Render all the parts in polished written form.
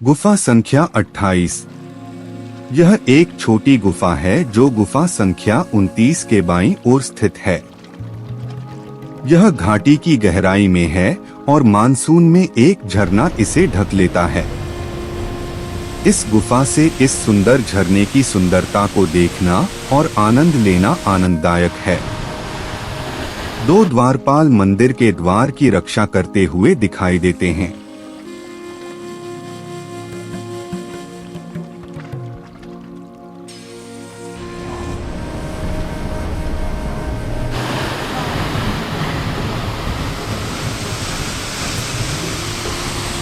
गुफा संख्या 28। यह एक छोटी गुफा है जो गुफा संख्या 29 के बाईं ओर स्थित है। यह घाटी की गहराई में है और मानसून में एक झरना इसे ढक लेता है। इस गुफा से इस सुंदर झरने की सुंदरता को देखना और आनंद लेना आनंददायक है। दो द्वारपाल मंदिर के द्वार की रक्षा करते हुए दिखाई देते हैं।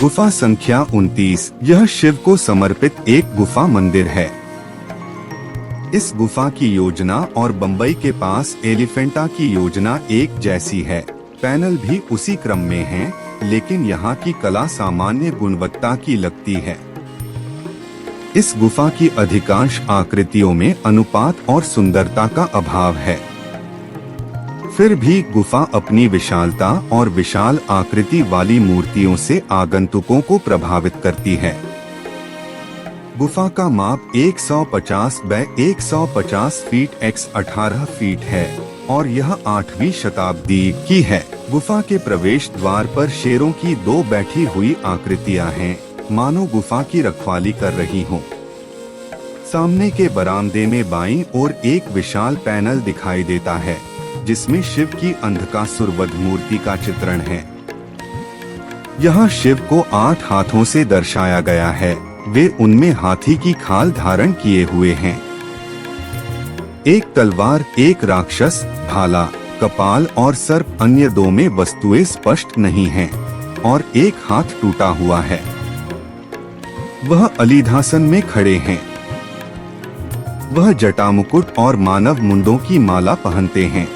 गुफा संख्या 29। यह शिव को समर्पित एक गुफा मंदिर है। इस गुफा की योजना और बंबई के पास एलिफेंटा की योजना एक जैसी है। पैनल भी उसी क्रम में हैं, लेकिन यहाँ की कला सामान्य गुणवत्ता की लगती है। इस गुफा की अधिकांश आकृतियों में अनुपात और सुंदरता का अभाव है। फिर भी गुफा अपनी विशालता और विशाल आकृति वाली मूर्तियों से आगंतुकों को प्रभावित करती है। गुफा का माप 150 बाय 150 फीट x 18 फीट है और यह 8वीं शताब्दी की है। गुफा के प्रवेश द्वार पर शेरों की दो बैठी हुई आकृतियां हैं, मानो गुफा की रखवाली कर रही हों। सामने के बरामदे में बाईं ओर एक विशाल पैनल दिखाई देता है, जिसमें शिव की अंधकासुरवध मूर्ति का चित्रण है। यहाँ शिव को 8 हाथों से दर्शाया गया है। वे उनमें हाथी की खाल धारण किए हुए हैं। एक तलवार, एक राक्षस, भाला, कपाल और सर्प, अन्य दो में वस्तुएं स्पष्ट नहीं हैं और एक हाथ टूटा हुआ है। वह अलीधासन में खड़े हैं। वह जटामुकुट और मानव मुंडों की माला पहनते हैं।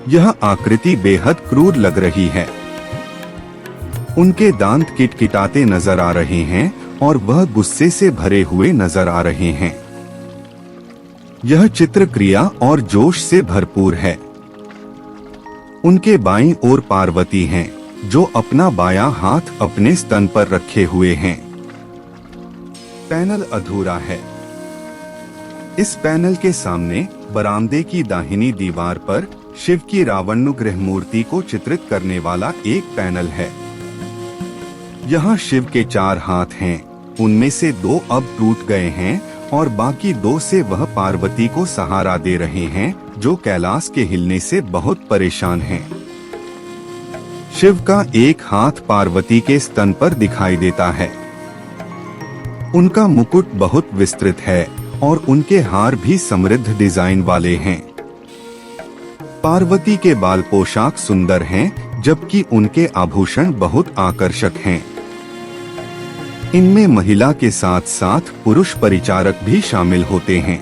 यह आकृति बेहद क्रूर लग रही है। उनके दांत किटकिटाते नजर आ रहे हैं और वह गुस्से से भरे हुए नजर आ रहे हैं। यह चित्र क्रिया और जोश से भरपूर है। उनके बाईं ओर पार्वती हैं, जो अपना बायां हाथ अपने स्तन पर रखे हुए हैं। पैनल अधूरा है। इस पैनल के सामने बरामदे की दाहिनी दीवार पर शिव की रावणानुग्रह मूर्ति को चित्रित करने वाला एक पैनल है। यहाँ शिव के 4 हाथ हैं, उनमें से 2 अब टूट गए हैं और बाकी 2 से वह पार्वती को सहारा दे रहे हैं, जो कैलाश के हिलने से बहुत परेशान हैं। शिव का एक हाथ पार्वती के स्तन पर दिखाई देता है। उनका मुकुट बहुत विस्तृत है और उनके हार भी समृद्ध डिजाइन वाले हैं। पार्वती के बाल पोशाक सुंदर हैं, जबकि उनके आभूषण बहुत आकर्षक हैं। इनमें महिला के साथ साथ पुरुष परिचारक भी शामिल होते हैं।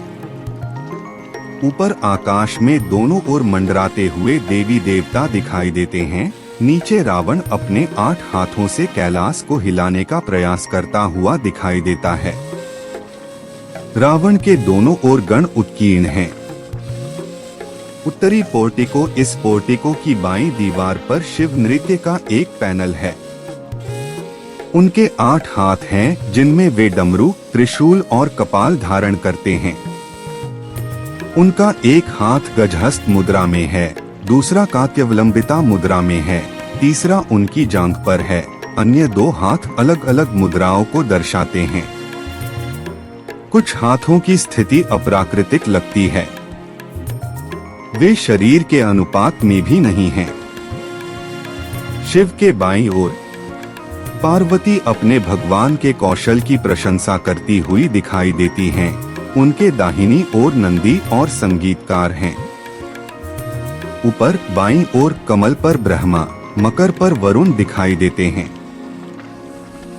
ऊपर आकाश में दोनों ओर मंडराते हुए देवी देवता दिखाई देते हैं। नीचे रावण अपने 8 हाथों से कैलाश को हिलाने का प्रयास करता हुआ दिखाई देता है। रावण के दोनों ओर गण उत्कीर्ण हैं। उत्तरी पोर्टिको, इस पोर्टिको की बाईं दीवार पर शिव नृत्य का एक पैनल है। उनके 8 हाथ हैं, जिनमें वे डमरू, त्रिशूल और कपाल धारण करते हैं। उनका एक हाथ गजहस्त मुद्रा में है, दूसरा कात्यवलंबिता मुद्रा में है, तीसरा उनकी जांघ पर है। अन्य 2 हाथ अलग अलग मुद्राओं को दर्शाते हैं। कुछ हाथों की स्थिति अप्राकृतिक लगती है। वे शरीर के अनुपात में भी नहीं हैं। शिव के बाईं ओर पार्वती अपने भगवान के कौशल की प्रशंसा करती हुई दिखाई देती हैं। उनके दाहिनी ओर नंदी और संगीतकार हैं। ऊपर बाईं ओर कमल पर ब्रह्मा, मकर पर वरुण दिखाई देते हैं।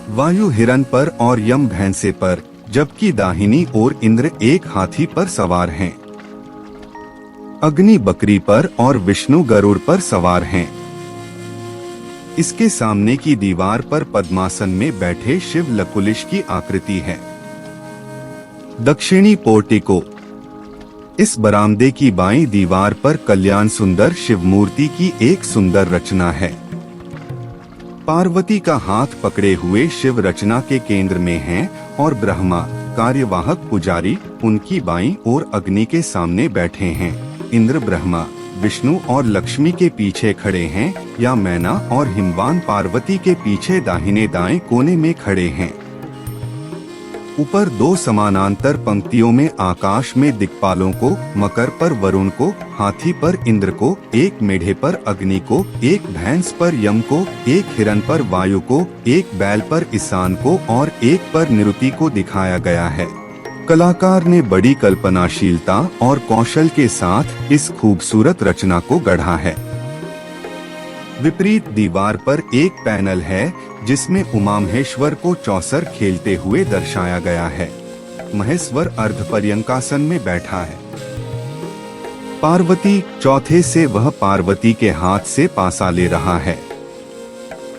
वायु हिरण पर और यम भैंसे पर, जबकि दाहिनी ओर इंद्र एक हाथी पर सवार हैं। अग्नि बकरी पर और विष्णु गरुड़ पर सवार हैं। इसके सामने की दीवार पर पद्मासन में बैठे शिव लकुलिश की आकृति है। दक्षिणी पोर्टिको, इस बरामदे की बाईं दीवार पर कल्याण सुंदर शिव मूर्ति की एक सुंदर रचना है। पार्वती का हाथ पकड़े हुए शिव रचना के केंद्र में हैं और ब्रह्मा कार्यवाहक पुजारी उनकी बाईं ओर अग्नि के सामने बैठे हैं। इंद्र ब्रह्मा विष्णु और लक्ष्मी के पीछे खड़े हैं या मैना और हिमवान पार्वती के पीछे दाहिने दाएं कोने में खड़े हैं। ऊपर दो समानांतर पंक्तियों में आकाश में दिक्पालों को, मकर पर वरुण को, हाथी पर इंद्र को, एक मेढ़े पर अग्नि को, एक भैंस पर यम को, एक हिरन पर वायु को, एक बैल पर ईशान को और एक पर निरुति को दिखाया गया है। कलाकार ने बड़ी कल्पनाशीलता और कौशल के साथ इस खूबसूरत रचना को गढ़ा है। विपरीत दीवार पर एक पैनल है जिसमें उमामहेश्वर को चौसर खेलते हुए दर्शाया गया है। महेश्वर अर्धपर्यंकासन में बैठा है। पार्वती चौथे से वह पार्वती के हाथ से पासा ले रहा है।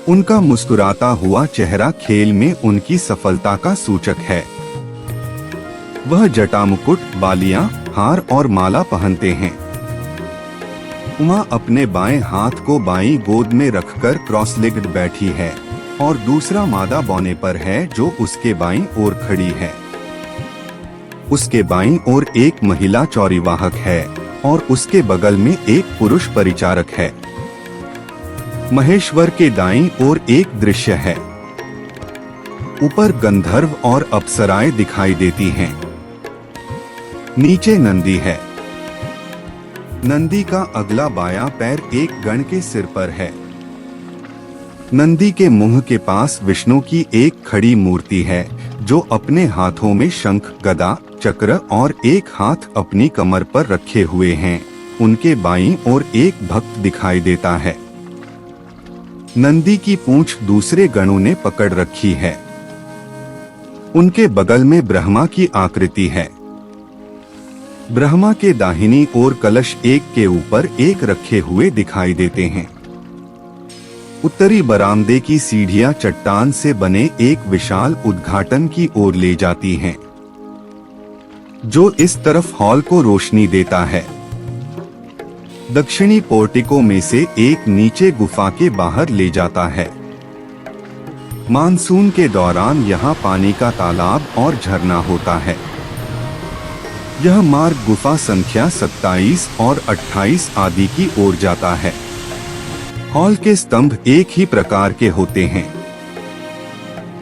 उनका मुस्कुराता हुआ चेहरा खेल में उनकी सफलता का सूचक है। वह जटा मुकुट, बालियां, हार और माला पहनते हैं। उमा अपने बाएं हाथ को बाईं गोद में रखकर क्रॉस लेग्ड बैठी है और दूसरा मादा बौने पर है जो उसके बाईं ओर खड़ी है। उसके बाईं ओर एक महिला चौरीवाहक है और उसके बगल में एक पुरुष परिचारक है। महेश्वर के दाईं ओर एक दृश्य है। ऊपर गंधर्व और अप्सराएं दिखाई देती हैं। नीचे नंदी है। नंदी का अगला बायां पैर एक गण के सिर पर है। नंदी के मुंह के पास विष्णु की एक खड़ी मूर्ति है जो अपने हाथों में शंख, गदा, चक्र और एक हाथ अपनी कमर पर रखे हुए हैं। उनके बाईं ओर एक भक्त दिखाई देता है। नंदी की पूंछ दूसरे गणों ने पकड़ रखी है। उनके बगल में ब्रह्मा की आकृति है। ब्रह्मा के दाहिनी ओर कलश एक के ऊपर एक रखे हुए दिखाई देते हैं। उत्तरी बरामदे की सीढ़ियां चट्टान से बने एक विशाल उद्घाटन की ओर ले जाती हैं, जो इस तरफ हॉल को रोशनी देता है। दक्षिणी पोर्टिको में से एक नीचे गुफा के बाहर ले जाता है। मानसून के दौरान यहाँ पानी का तालाब और झरना होता है। यह मार्ग गुफा संख्या 27 और 28 आदि की ओर जाता है। हॉल के स्तंभ एक ही प्रकार के होते हैं।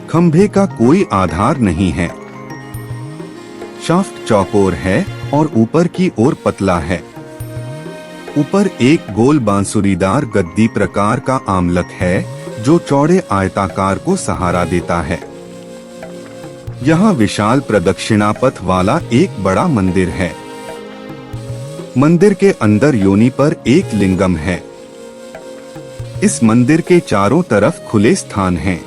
खंभे का कोई आधार नहीं है। शाफ्ट चौकोर है और ऊपर की ओर पतला है। ऊपर एक गोल बांसुरीदार गद्दी प्रकार का आमलक है जो चौड़े आयताकार को सहारा देता है। यहाँ विशाल प्रदक्षिणा पथ वाला एक बड़ा मंदिर है। मंदिर के अंदर योनि पर एक लिंगम है। इस मंदिर के चारों तरफ खुले स्थान हैं।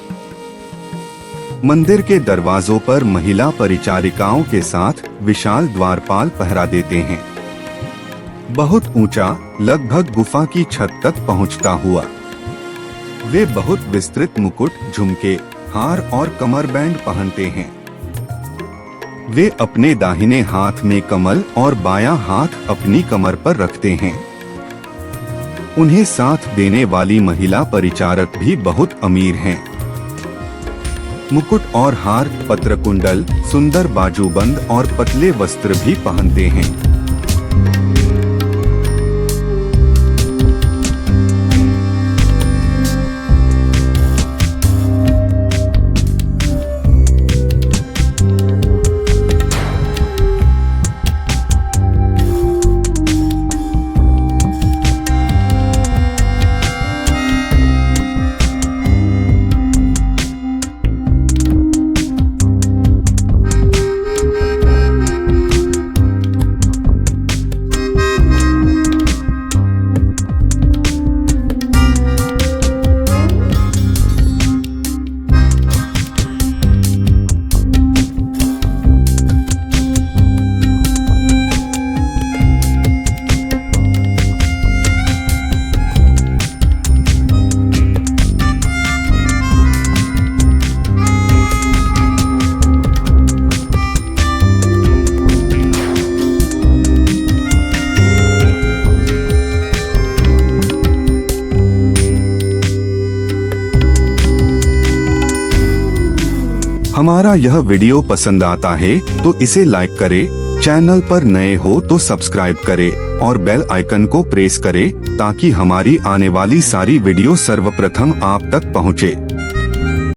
मंदिर के दरवाजों पर महिला परिचारिकाओं के साथ विशाल द्वारपाल पहरा देते हैं। बहुत ऊंचा, लगभग गुफा की छत तक पहुंचता हुआ। वे बहुत विस्तृत मुकुट, झुमके, हार और कमरबैंड पहनते हैं। वे अपने दाहिने हाथ में कमल और बायां हाथ अपनी कमर पर रखते हैं। उन्हें साथ देने वाली महिला परिचारक भी बहुत अमीर हैं। मुकुट और हार, पत्रकुंडल, सुंदर बाजूबंद और पतले वस्त्र भी पहनते हैं। हमारा यह वीडियो पसंद आता है तो इसे लाइक करें, चैनल पर नए हो तो सब्सक्राइब करें और बेल आइकन को प्रेस करें ताकि हमारी आने वाली सारी वीडियो सर्वप्रथम आप तक पहुँचे।